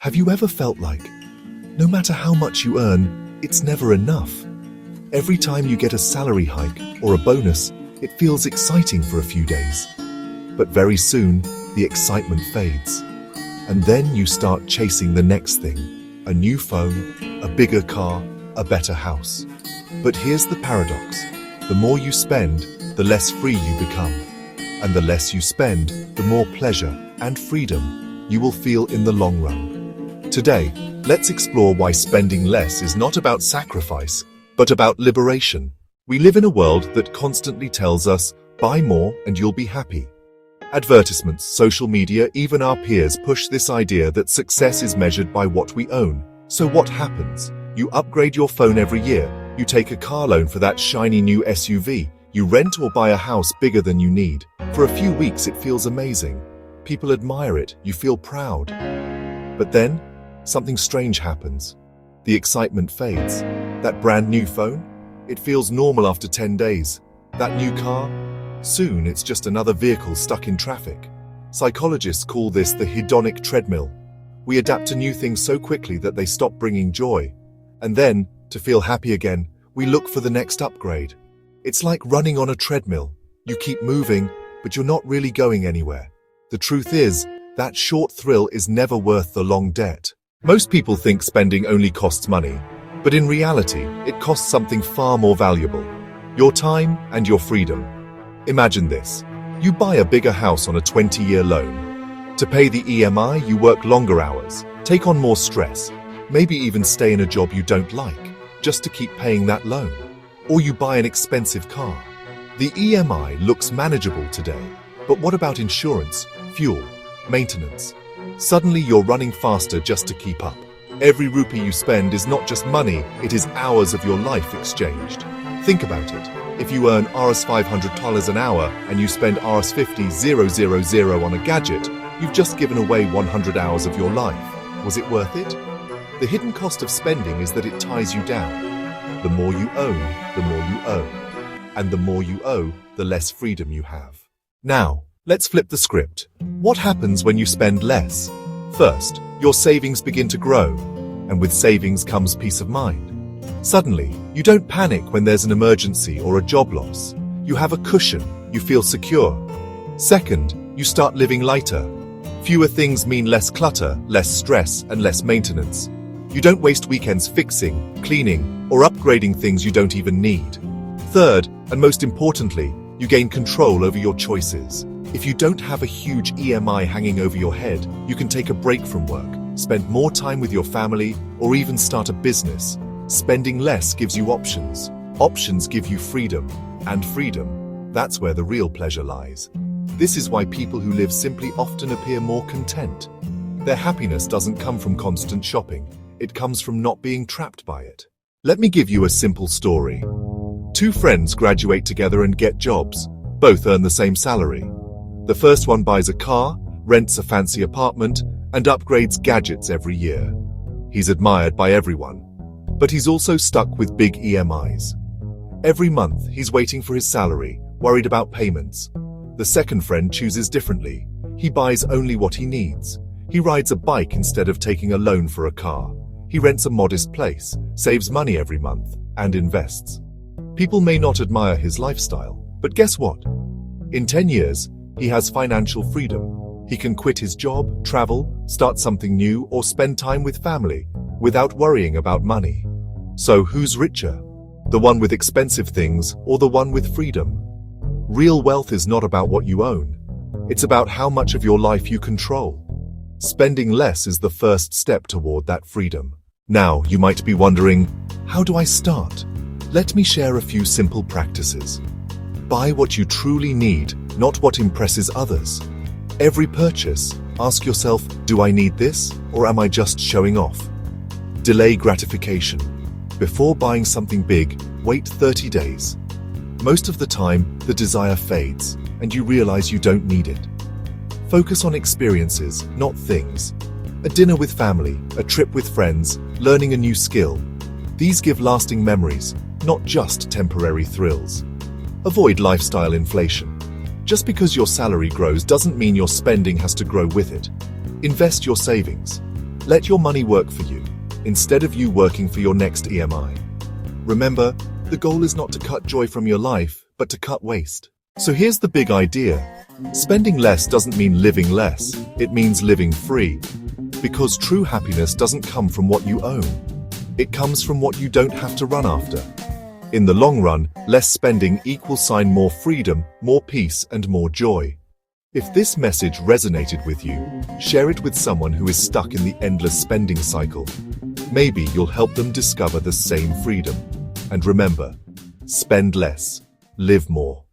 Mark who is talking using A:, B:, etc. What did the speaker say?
A: Have you ever felt like, no matter how much you earn, it's never enough? Every time you get a salary hike or a bonus, it feels exciting for a few days. But very soon, the excitement fades. And then you start chasing the next thing: a new phone, a bigger car, a better house. But here's the paradox. The more you spend, the less free you become. And the less you spend, the more pleasure and freedom you will feel in the long run. Today, let's explore why spending less is not about sacrifice, but about liberation. We live in a world that constantly tells us, buy more and you'll be happy. Advertisements, social media, even our peers push this idea that success is measured by what we own. So what happens? You upgrade your phone every year, you take a car loan for that shiny new SUV, you rent or buy a house bigger than you need. For a few weeks it feels amazing. People admire it, you feel proud. But then, something strange happens. The excitement fades. That brand new phone? It feels normal after 10 days. That new car? Soon it's just another vehicle stuck in traffic. Psychologists call this the hedonic treadmill. We adapt to new things so quickly that they stop bringing joy. And then, to feel happy again, we look for the next upgrade. It's like running on a treadmill. You keep moving, but you're not really going anywhere. The truth is, that short thrill is never worth the long debt. Most people think spending only costs money, but in reality, it costs something far more valuable: your time and your freedom. Imagine this. You buy a bigger house on a 20-year loan. To pay the EMI, you work longer hours, take on more stress, maybe even stay in a job you don't like, just to keep paying that loan. Or you buy an expensive car. The EMI looks manageable today, but what about insurance, fuel, maintenance? Suddenly you're running faster just to keep up. Every rupee you spend is not just money, it is hours of your life exchanged. Think about it. If you earn Rs $500 an hour and you spend Rs 50,000 on a gadget, you've just given away 100 hours of your life. Was it worth it? The hidden cost of spending is that it ties you down. The more you own, the more you owe. And the more you owe, the less freedom you have. Now, let's flip the script. What happens when you spend less? First, your savings begin to grow, and with savings comes peace of mind. Suddenly, you don't panic when there's an emergency or a job loss. You have a cushion, you feel secure. Second, you start living lighter. Fewer things mean less clutter, less stress, and less maintenance. You don't waste weekends fixing, cleaning, or upgrading things you don't even need. Third, and most importantly, you gain control over your choices. If you don't have a huge EMI hanging over your head, you can take a break from work, spend more time with your family, or even start a business. Spending less gives you options. Options give you freedom. And freedom, that's where the real pleasure lies. This is why people who live simply often appear more content. Their happiness doesn't come from constant shopping. It comes from not being trapped by it. Let me give you a simple story. Two friends graduate together and get jobs. Both earn the same salary. The first one buys a car, rents a fancy apartment, and upgrades gadgets every year. He's admired by everyone. But he's also stuck with big EMIs. Every month, he's waiting for his salary, worried about payments. The second friend chooses differently. He buys only what he needs. He rides a bike instead of taking a loan for a car. He rents a modest place, saves money every month, and invests. People may not admire his lifestyle, but guess what? In 10 years, he has financial freedom. He can quit his job, travel, start something new, or spend time with family without worrying about money. So who's richer? The one with expensive things or the one with freedom? Real wealth is not about what you own. It's about how much of your life you control. Spending less is the first step toward that freedom. Now, you might be wondering, how do I start? Let me share a few simple practices. Buy what you truly need, not what impresses others. Every purchase, ask yourself, do I need this, or am I just showing off? Delay gratification. Before buying something big, wait 30 days. Most of the time, the desire fades, and you realize you don't need it. Focus on experiences, not things. A dinner with family, a trip with friends, learning a new skill. These give lasting memories, not just temporary thrills. Avoid lifestyle inflation. Just because your salary grows doesn't mean your spending has to grow with it. Invest your savings. Let your money work for you, instead of you working for your next EMI. Remember, the goal is not to cut joy from your life, but to cut waste. So here's the big idea. Spending less doesn't mean living less, it means living free. Because true happiness doesn't come from what you own. It comes from what you don't have to run after. In the long run, less spending equals more freedom, more peace, and more joy. If this message resonated with you, share it with someone who is stuck in the endless spending cycle. Maybe you'll help them discover the same freedom. And remember, spend less, live more.